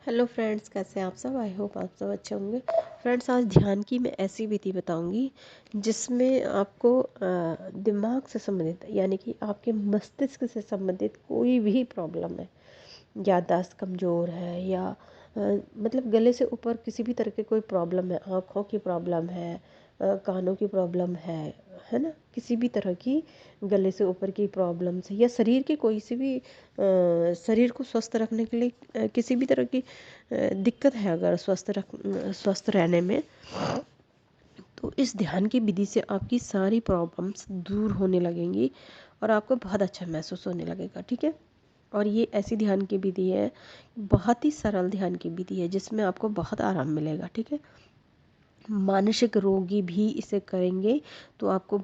Hello friends, कैसे हैं आप सब। आई होप आप सब अच्छे होंगे। फ्रेंड्स, आज ध्यान की मैं ऐसी विधि बताऊंगी जिसमें आपको दिमाग से संबंधित यानी कि आपके मस्तिष्क से संबंधित कोई भी प्रॉब्लम है, याददाश्त कमज़ोर है या मतलब गले से ऊपर किसी भी तरह की कोई प्रॉब्लम है, आँखों की प्रॉब्लम है, कानों की प्रॉब्लम है ना, किसी भी तरह की गले से ऊपर की प्रॉब्लम से या शरीर की कोई सी भी शरीर को स्वस्थ रखने के लिए किसी भी तरह की दिक्कत है, अगर स्वस्थ रहने में, तो इस ध्यान की विधि से आपकी सारी प्रॉब्लम्स दूर होने लगेंगी और आपको बहुत अच्छा महसूस होने लगेगा। ठीक है। और ये ऐसी ध्यान की विधि है, बहुत ही सरल ध्यान की विधि है जिसमें आपको बहुत आराम मिलेगा। ठीक है। मानसिक रोगी भी इसे करेंगे तो आपको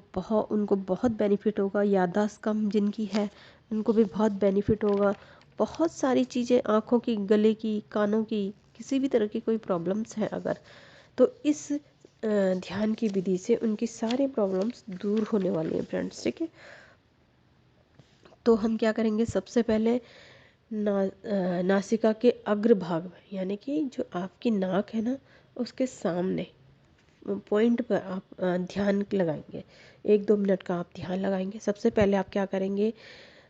उनको बहुत बेनिफिट होगा। याददाश्त कम जिनकी है उनको भी बहुत बेनिफिट होगा। बहुत सारी चीज़ें, आँखों की, गले की, कानों की, किसी भी तरह की कोई प्रॉब्लम्स हैं अगर, तो इस ध्यान की विधि से उनकी सारी प्रॉब्लम्स दूर होने वाली हैं फ्रेंड्स। ठीक है। तो हम क्या करेंगे, सबसे पहले नासिका के अग्रभाग में, यानी कि जो आपकी नाक है ना, उसके सामने पॉइंट पर आप ध्यान लगाएंगे। 1-2 मिनट का आप ध्यान लगाएंगे। सबसे पहले आप क्या करेंगे,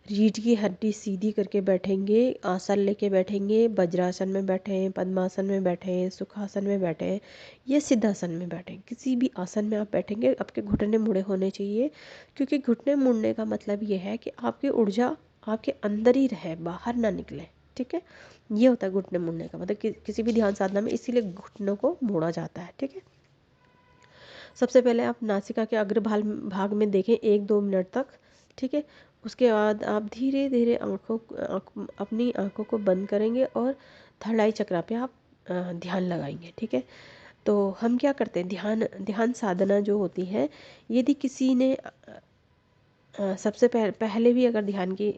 रीढ़ की हड्डी सीधी करके बैठेंगे, आसन लेके बैठेंगे। वज्रासन में बैठे हैं, पद्मासन में बैठे हैं, सुखासन में बैठे हैं या सिद्धासन में बैठे हैं, किसी भी आसन में आप बैठेंगे, आपके घुटने मुड़े होने चाहिए। क्योंकि घुटने मुड़ने का मतलब ये है कि आपकी ऊर्जा आपके अंदर ही रहे, बाहर ना निकले। ठीक है। ये होता है घुटने मुड़ने का मतलब, किसी भी ध्यान साधना में इसीलिए घुटनों को मोड़ा जाता है। ठीक है। सबसे पहले आप नासिका के अग्र भाग में देखें 1-2 मिनट तक। ठीक है। उसके बाद आप धीरे धीरे अपनी आँखों को बंद करेंगे और थर्ड आई चक्रा पे आप ध्यान लगाएंगे। ठीक है। तो हम क्या करते हैं, ध्यान ध्यान साधना जो होती है, यदि किसी ने सबसे पहले भी अगर ध्यान की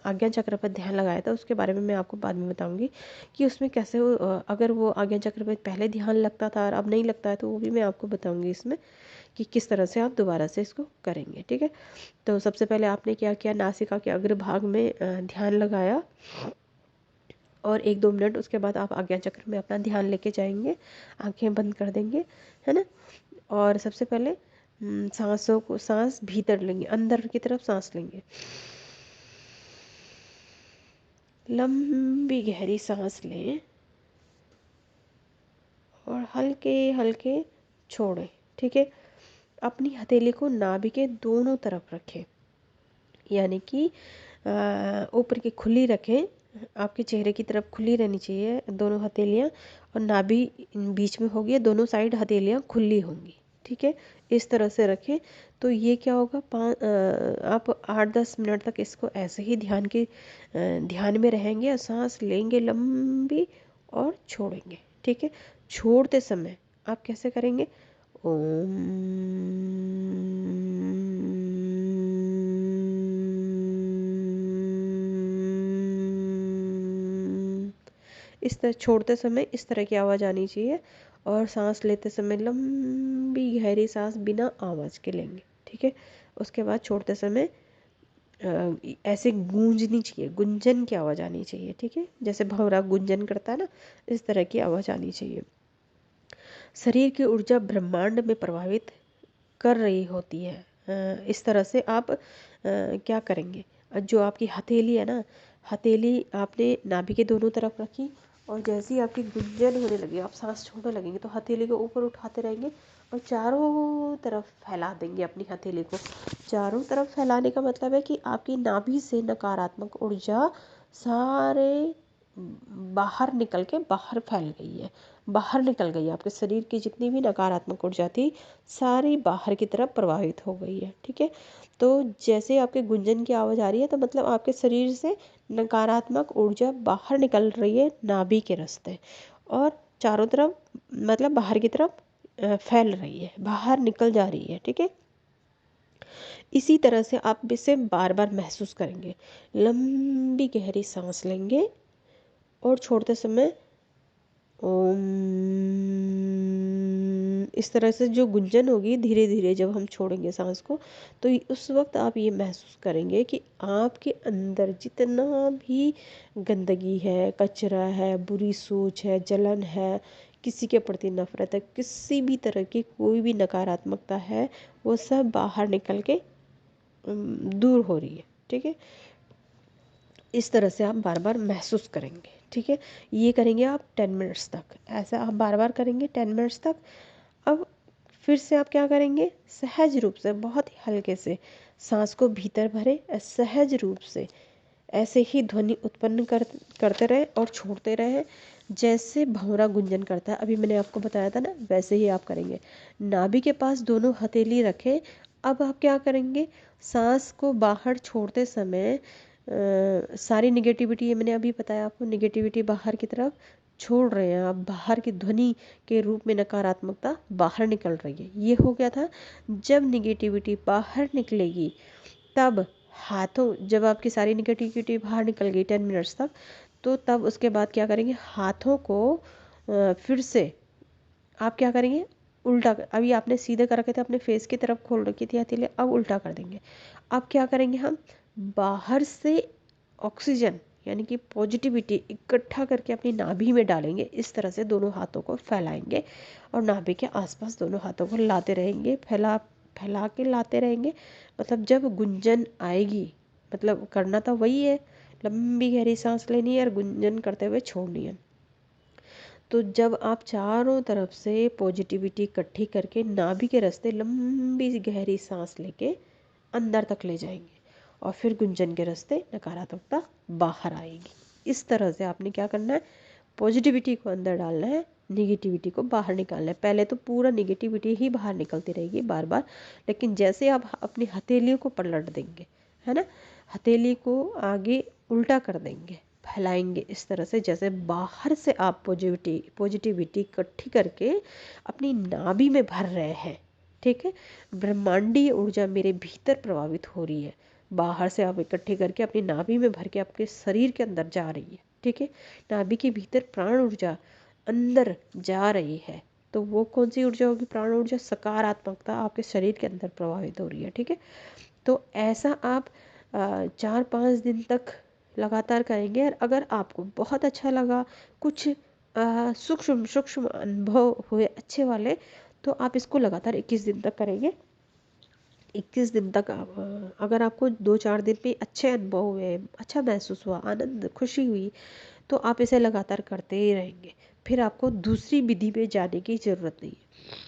आज्ञा चक्र पर ध्यान लगाया था, उसके बारे में मैं आपको बाद में बताऊंगी कि उसमें कैसे अगर वो आज्ञा चक्र पर पहले ध्यान लगता था और अब नहीं लगता है, तो वो भी मैं आपको बताऊंगी इसमें कि किस तरह से आप दोबारा से इसको करेंगे। ठीक है। तो सबसे पहले आपने क्या किया, नासिका के अग्रभाग में ध्यान लगाया और 1-2 मिनट उसके बाद आप आज्ञा चक्र में अपना ध्यान लेके जाएंगे, आंखें बंद कर देंगे, है ना। और सबसे पहले सांस भीतर लेंगे, अंदर की तरफ सांस लेंगे, लंबी गहरी सांस लें और हल्के हल्के छोड़ें। ठीक है। अपनी हथेली को नाभि के दोनों तरफ रखें, यानी कि ऊपर की खुली रखें, आपके चेहरे की तरफ खुली रहनी चाहिए दोनों हथेलियाँ, और नाभि बीच में होगी, दोनों साइड हथेलियाँ खुली होंगी। ठीक है। इस तरह से रखें। तो ये क्या होगा, आप 8-10 मिनट तक इसको ऐसे ही ध्यान में रहेंगे और सांस लेंगे लंबी और छोड़ेंगे। ठीक है। छोड़ते समय आप कैसे करेंगे, ओम, इस तरह छोड़ते समय इस तरह की आवाज़ आनी चाहिए, और सांस लेते समय लंबी गहरी सांस बिना आवाज़ के लेंगे। ठीक है। उसके बाद छोड़ते समय ऐसे गूंजनी चाहिए, गुंजन की आवाज़ आनी चाहिए। ठीक है। जैसे भंवरा गुंजन करता है ना, इस तरह की आवाज़ आनी चाहिए। शरीर की ऊर्जा ब्रह्मांड में प्रभावित कर रही होती है। इस तरह से आप क्या करेंगे, जो आपकी हथेली है ना, हथेली आपने नाभि के दोनों तरफ रखी, और जैसे ही आपकी गुंजन होने लगी, आप सांस छोड़ने लगेंगे, तो हथेली को ऊपर उठाते रहेंगे और चारों तरफ फैला देंगे अपनी हथेली को। चारों तरफ फैलाने का मतलब है कि आपकी नाभि से नकारात्मक ऊर्जा सारे बाहर निकल के बाहर फैल गई है, बाहर निकल गई है। आपके शरीर की जितनी भी नकारात्मक ऊर्जा थी, सारी बाहर की तरफ प्रवाहित हो गई है। ठीक है। तो जैसे आपके गुंजन की आवाज़ आ रही है, तो मतलब आपके शरीर से नकारात्मक ऊर्जा बाहर निकल रही है नाभि के रास्ते, और चारों तरफ मतलब बाहर की तरफ फैल रही है, बाहर निकल जा रही है। ठीक है। इसी तरह से आप इसे बार बार महसूस करेंगे। लंबी गहरी सांस लेंगे और छोड़ते समय ओम, इस तरह से जो गुंजन होगी धीरे धीरे जब हम छोड़ेंगे सांस को, तो उस वक्त आप ये महसूस करेंगे कि आपके अंदर जितना भी गंदगी है, कचरा है, बुरी सोच है, जलन है, किसी के प्रति नफरत है, किसी भी तरह की कोई भी नकारात्मकता है, वो सब बाहर निकल के दूर हो रही है। ठीक है, इस तरह से आप बार बार महसूस करेंगे। ठीक है, ये करेंगे आप 10 मिनट्स तक, ऐसा आप बार बार करेंगे 10 मिनट्स तक। अब फिर से आप क्या करेंगे, सहज रूप से बहुत ही हल्के से सांस को भीतर भरे, सहज रूप से ऐसे ही ध्वनि उत्पन्न करते रहे और छोड़ते रहे, जैसे भंवरा गुंजन करता है। अभी मैंने आपको बताया था ना, वैसे ही आप करेंगे। नाभि के पास दोनों हथेली रखें। अब आप क्या करेंगे, सांस को बाहर छोड़ते समय सारी निगेटिविटी, ये मैंने अभी बताया आपको, निगेटिविटी बाहर की तरफ छोड़ रहे हैं आप, बाहर की ध्वनि के रूप में नकारात्मकता बाहर निकल रही है। ये हो गया था। जब निगेटिविटी बाहर निकलेगी तब हाथों, जब आपकी सारी निगेटिविटी बाहर निकल गई 10 मिनट्स तक, तो तब उसके बाद क्या करेंगे, हाथों को फिर से आप क्या करेंगे, उल्टा अभी आपने सीधे कर रखे थे, अपने फेस की तरफ खोल रखी थी हथेली, अब उल्टा कर देंगे। अब क्या करेंगे, हम बाहर से ऑक्सीजन यानी कि पॉजिटिविटी इकट्ठा करके अपनी नाभि में डालेंगे। इस तरह से दोनों हाथों को फैलाएंगे और नाभि के आसपास दोनों हाथों को लाते रहेंगे, फैला फैला के लाते रहेंगे। मतलब जब गुंजन आएगी, मतलब करना तो वही है, लंबी गहरी सांस लेनी है और गुंजन करते हुए छोड़नी है। तो जब आप चारों तरफ से पॉजिटिविटी इकट्ठी करके नाभि के रास्ते लंबी गहरी सांस लेके अंदर तक ले जाएंगे और फिर गुंजन के रास्ते नकारात्मकता बाहर आएगी। इस तरह से आपने क्या करना है, पॉजिटिविटी को अंदर डालना है, निगेटिविटी को बाहर निकालना है। पहले तो पूरा निगेटिविटी ही बाहर निकलती रहेगी बार बार, लेकिन जैसे आप अपनी हथेलियों को पलट देंगे, है ना, हथेली को आगे उल्टा कर देंगे, फैलाएंगे इस तरह से, जैसे बाहर से आप पॉजिटिविटी इकट्ठी करके अपनी नाभि में भर रहे हैं। ठीक है, ब्रह्मांडीय ऊर्जा मेरे भीतर प्रभावित हो रही है, बाहर से आप इकट्ठी करके अपनी नाभि में भर के आपके शरीर के अंदर जा रही है। ठीक है, नाभि के भीतर प्राण ऊर्जा अंदर जा रही है, तो वो कौन सी ऊर्जा होगी, प्राण ऊर्जा, सकारात्मकता आपके शरीर के अंदर प्रभावित हो रही है। ठीक है, तो ऐसा आप 4-5 दिन तक लगातार करेंगे। और अगर आपको बहुत अच्छा लगा, कुछ सूक्ष्म सूक्ष्म अनुभव हुए अच्छे वाले, तो आप इसको लगातार 21 दिन तक करेंगे। 21 दिन तक अगर आपको 2-4 दिन में अच्छे अनुभव हुए, अच्छा महसूस हुआ, आनंद खुशी हुई, तो आप इसे लगातार करते ही रहेंगे। फिर आपको दूसरी विधि में जाने की ज़रूरत नहीं है।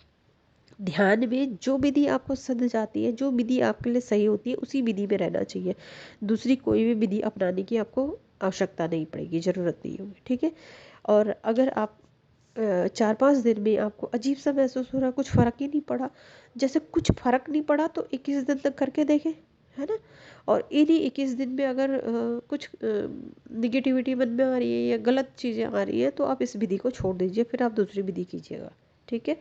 ध्यान में जो विधि आपको सध जाती है, जो विधि आपके लिए सही होती है, उसी विधि में रहना चाहिए। दूसरी कोई भी विधि अपनाने की आपको आवश्यकता नहीं पड़ेगी, ज़रूरत नहीं होगी। ठीक है, और अगर आप 4-5 दिन में आपको अजीब सा महसूस हो रहा, कुछ फ़र्क ही नहीं पड़ा, जैसे कुछ फ़र्क नहीं पड़ा, तो 21 दिन तक करके देखें, है ना। और इन्हीं 21 दिन में अगर कुछ निगेटिविटी मन में आ रही है या गलत चीज़ें आ रही है, तो आप इस विधि को छोड़ दीजिए, फिर आप दूसरी विधि कीजिएगा। ठीक है,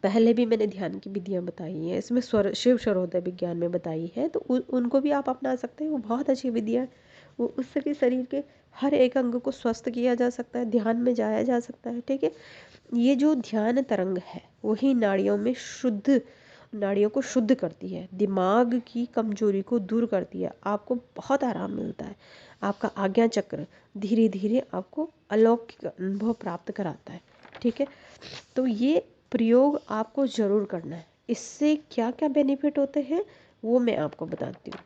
पहले भी मैंने ध्यान की विधियाँ बताई हैं, इसमें शिव सर्वोदय विज्ञान में बताई है, तो उनको भी आप अपना सकते हैं, वो बहुत अच्छी विधियाँ हैं। वो उससे भी शरीर के हर एक अंग को स्वस्थ किया जा सकता है, ध्यान में जाया जा सकता है। ठीक है, ये जो ध्यान तरंग है वही नाड़ियों को शुद्ध करती है, दिमाग की कमजोरी को दूर करती है, आपको बहुत आराम मिलता है, आपका आज्ञा चक्र धीरे धीरे आपको अलौकिक अनुभव प्राप्त कराता है। ठीक है, तो ये प्रयोग आपको ज़रूर करना है। इससे क्या क्या बेनिफिट होते हैं वो मैं आपको बताती हूँ।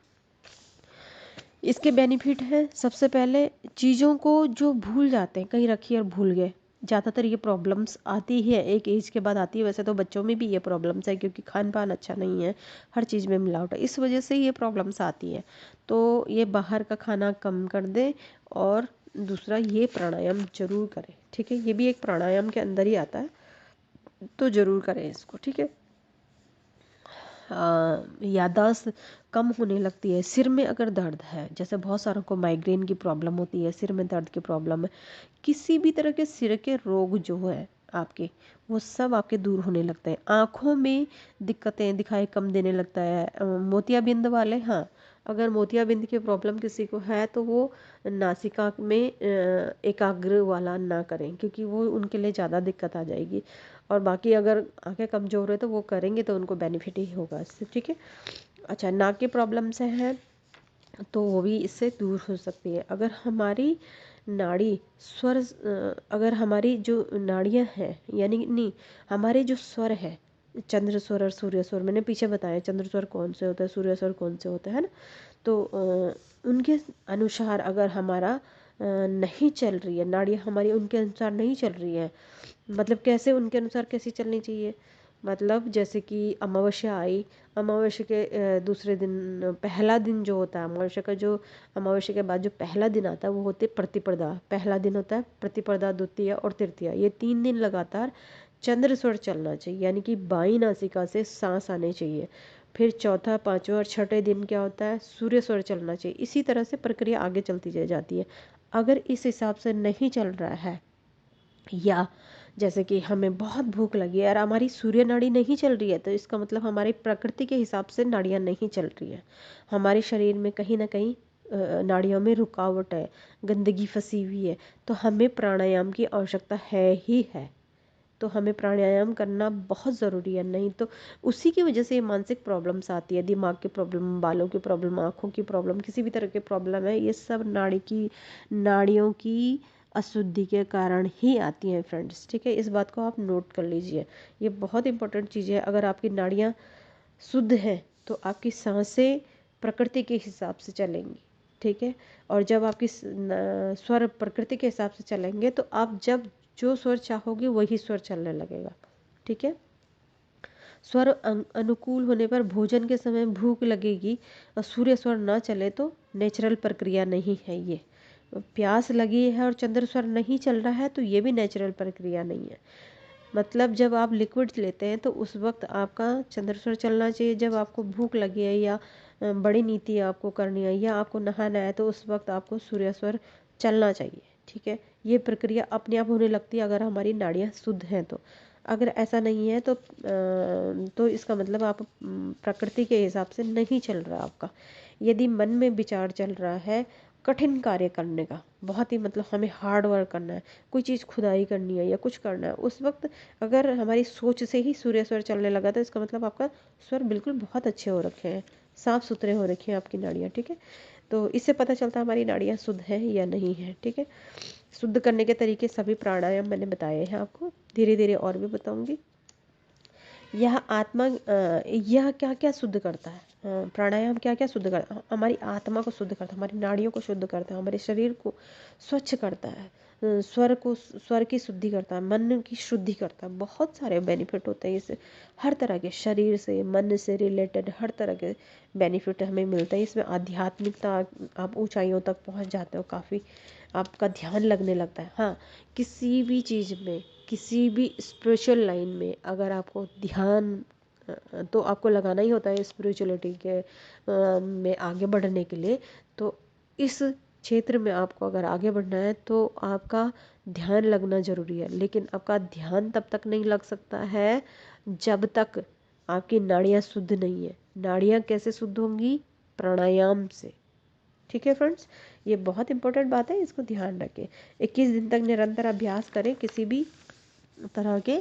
इसके बेनिफिट हैं, सबसे पहले चीज़ों को जो भूल जाते हैं, कहीं रखी और भूल गए, ज़्यादातर ये प्रॉब्लम्स आती है एक एज के बाद आती है। वैसे तो बच्चों में भी ये प्रॉब्लम्स है, क्योंकि खान पान अच्छा नहीं है, हर चीज़ में मिलावट है, इस वजह से ये प्रॉब्लम्स आती है। तो ये बाहर का खाना कम कर दें, और दूसरा ये प्राणायाम जरूर करें। ठीक है, ये भी एक प्राणायाम के अंदर ही आता है, तो ज़रूर करें इसको। ठीक है, याददाश्त कम होने लगती है। सिर में अगर दर्द है, जैसे बहुत सारों को माइग्रेन की प्रॉब्लम होती है, सिर में दर्द की प्रॉब्लम है, किसी भी तरह के सिर के रोग जो है आपके, वो सब आपके दूर होने लगते हैं। आँखों में दिक्कतें दिखाई कम देने लगता है, मोतियाबिंद वाले, हाँ, अगर मोतियाबिंद की प्रॉब्लम किसी को है तो वो नासिका में एकाग्र वाला ना करें, क्योंकि वो उनके लिए ज़्यादा दिक्कत आ जाएगी। और बाकी अगर आंखें कमज़ोर है तो वो करेंगे तो उनको बेनिफिट ही होगा इससे, ठीक है। अच्छा, नाक की प्रॉब्लम से है तो वो भी इससे दूर हो सकती है। अगर हमारी नाड़ी स्वर अगर हमारी जो नाड़ियाँ हैं, यानी नहीं, हमारे जो स्वर है, चंद्र स्वर और सूर्य स्वर, मैंने पीछे बताया चंद्र स्वर कौन से होता है, सूर्य स्वर कौन से होते हैं, है ना। तो उनके अनुसार अगर हमारा नहीं चल रही है, नाड़ियाँ हमारी उनके अनुसार नहीं चल रही है, मतलब कैसे उनके अनुसार कैसी चलनी चाहिए, मतलब जैसे कि अमावस्या आई, अमावस्या के दूसरे दिन, पहला दिन जो होता है अमावस्या का, जो अमावस्या के बाद जो पहला दिन आता है वो होते प्रतिपदा, पहला दिन होता है प्रतिपदा, द्वितीय और तृतीया, ये 3 दिन लगातार चंद्र स्वर चलना चाहिए, यानी कि बाई नासिका से सांस आने चाहिए। फिर चौथा, पांचवा और छठे दिन क्या होता है, सूर्य स्वर चलना चाहिए। इसी तरह से प्रक्रिया आगे चलती जाती है। अगर इस हिसाब से नहीं चल रहा है, या जैसे कि हमें बहुत भूख लगी है और हमारी सूर्य नाड़ी नहीं चल रही है, तो इसका मतलब हमारी प्रकृति के हिसाब से नाड़ियाँ नहीं चल रही है, हमारे शरीर में कहीं ना कहीं नाड़ियों में रुकावट है, गंदगी फंसी हुई है, तो हमें प्राणायाम की आवश्यकता है ही है। तो हमें प्राणायाम करना बहुत ज़रूरी है, नहीं तो उसी की वजह से ये मानसिक प्रॉब्लम्स आती है, दिमाग की प्रॉब्लम, बालों की प्रॉब्लम, आँखों की प्रॉब्लम, किसी भी तरह की प्रॉब्लम है, ये सब नाड़ियों की अशुद्धि के कारण ही आती हैं फ्रेंड्स, ठीक है। इस बात को आप नोट कर लीजिए, ये बहुत इंपॉर्टेंट चीज़ है। अगर आपकी नाड़ियाँ शुद्ध हैं तो आपकी सांसें प्रकृति के हिसाब से चलेंगी, ठीक है। और जब आपकी स्वर प्रकृति के हिसाब से चलेंगे तो आप जब जो स्वर चाहोगे वही स्वर चलने लगेगा, ठीक है। स्वर अनुकूल होने पर भोजन के समय भूख लगेगी, और सूर्य स्वर ना चले तो नेचुरल प्रक्रिया नहीं है ये। प्यास लगी है और चंद्र स्वर नहीं चल रहा है तो ये भी नेचुरल प्रक्रिया नहीं है। मतलब जब आप लिक्विड्स लेते हैं तो उस वक्त आपका चंद्र स्वर चलना चाहिए। जब आपको भूख लगी है या बड़ी नीति आपको करनी है या आपको नहाना है तो उस वक्त आपको सूर्य स्वर चलना चाहिए, ठीक है। ये प्रक्रिया अपने आप होने लगती है अगर हमारी नाड़ियाँ शुद्ध हैं तो। अगर ऐसा नहीं है तो इसका मतलब आप प्रकृति के हिसाब से नहीं चल रहा आपका। यदि मन में विचार चल रहा है कठिन कार्य करने का, बहुत ही मतलब हमें हार्ड वर्क करना है, कोई चीज़ खुदाई करनी है या कुछ करना है, उस वक्त अगर हमारी सोच से ही सूर्य स्वर चलने लगा तो इसका मतलब आपका स्वर बिल्कुल बहुत अच्छे हो रखे हैं, साफ सुथरे हो रखे हैं आपकी नाड़ियाँ, ठीक है। तो इससे पता चलता है हमारी नाड़ियाँ शुद्ध है या नहीं है, ठीक है। शुद्ध करने के तरीके सभी प्राणायाम मैंने बताए हैं आपको, धीरे धीरे और भी बताऊंगी। यह क्या क्या शुद्ध करता है, प्राणायाम क्या क्या शुद्ध करता है, हमारी आत्मा को शुद्ध करता है, हमारी नाड़ियों को शुद्ध करता है, हमारे शरीर को स्वच्छ करता है, स्वर की शुद्धि करता है, मन की शुद्धि करता है। बहुत सारे बेनिफिट होते हैं इससे, हर तरह के शरीर से मन से रिलेटेड हर तरह के बेनिफिट हमें मिलता है इसमें। आध्यात्मिकता, आप ऊंचाइयों तक पहुंच जाते हो, काफ़ी आपका ध्यान लगने लगता है। हाँ, किसी भी चीज़ में, किसी भी स्पिरिचुअल लाइन में अगर आपको ध्यान तो आपको लगाना ही होता है स्पिरिचुअलिटी के में आगे बढ़ने के लिए। तो इस क्षेत्र में आपको अगर आगे बढ़ना है तो आपका ध्यान लगना ज़रूरी है, लेकिन आपका ध्यान तब तक नहीं लग सकता है जब तक आपकी नाड़ियाँ शुद्ध नहीं है। नाड़ियाँ कैसे शुद्ध होंगी? प्राणायाम से, ठीक है फ्रेंड्स। ये बहुत इंपॉर्टेंट बात है, इसको ध्यान रखें। 21 दिन तक निरंतर अभ्यास करें किसी भी तरह के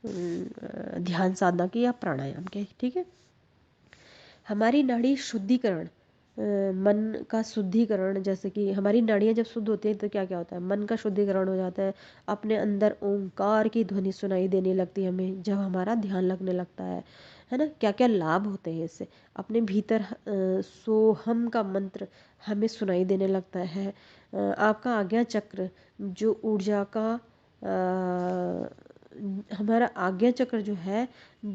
ध्यान साधना के या प्राणायाम के, ठीक है। हमारी नाड़ी शुद्धिकरण, मन का शुद्धिकरण, जैसे कि हमारी नाड़ियाँ जब शुद्ध होती हैं तो क्या क्या होता है, मन का शुद्धिकरण हो जाता है, अपने अंदर ओंकार की ध्वनि सुनाई देने लगती है हमें जब हमारा ध्यान लगने लगता है ना। क्या क्या लाभ होते हैं इससे, अपने भीतर सोहम का मंत्र हमें सुनाई देने लगता है। आपका आज्ञा चक्र जो ऊर्जा का हमारा आज्ञा चक्र जो है,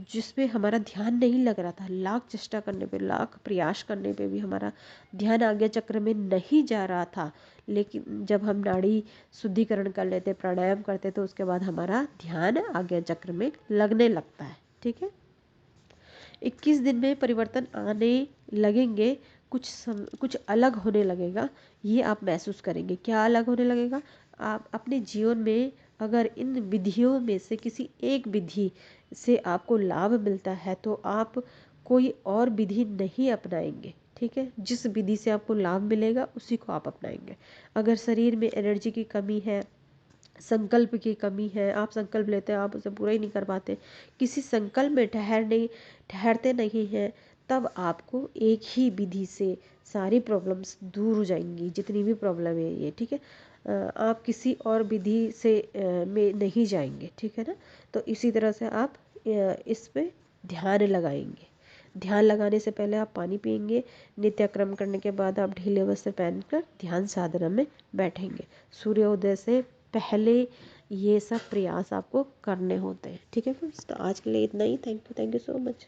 जिसपे हमारा ध्यान नहीं लग रहा था, लाख चेष्टा करने पे, लाख प्रयास करने पे भी हमारा ध्यान आज्ञा चक्र में नहीं जा रहा था, लेकिन जब हम नाड़ी शुद्धिकरण कर लेते, प्राणायाम करते, तो उसके बाद हमारा ध्यान आज्ञा चक्र में लगने लगता है, ठीक है। 21 दिन में परिवर्तन आने लगेंगे, कुछ अलग होने लगेगा, ये आप महसूस करेंगे। क्या अलग होने लगेगा? आप अपने जीवन में अगर इन विधियों में से किसी एक विधि से आपको लाभ मिलता है तो आप कोई और विधि नहीं अपनाएंगे, ठीक है, जिस विधि से आपको लाभ मिलेगा उसी को आप अपनाएंगे। अगर शरीर में एनर्जी की कमी है, संकल्प की कमी है, आप संकल्प लेते हैं आप उसे पूरा ही नहीं कर पाते, किसी संकल्प में ठहरते नहीं हैं, तब आपको एक ही विधि से सारी प्रॉब्लम्स दूर हो जाएंगी, जितनी भी प्रॉब्लम है ये, ठीक है। आप किसी और विधि से में नहीं जाएंगे, ठीक है ना। तो इसी तरह से आप इस पे ध्यान लगाएंगे। ध्यान लगाने से पहले आप पानी पिएंगे। नित्यक्रम करने के बाद आप ढीले वस्त्र पहनकर ध्यान साधना में बैठेंगे। सूर्योदय से पहले ये सब प्रयास आपको करने होते हैं, ठीक है फ्रेंड्स। तो आज के लिए इतना ही। Thank you so much.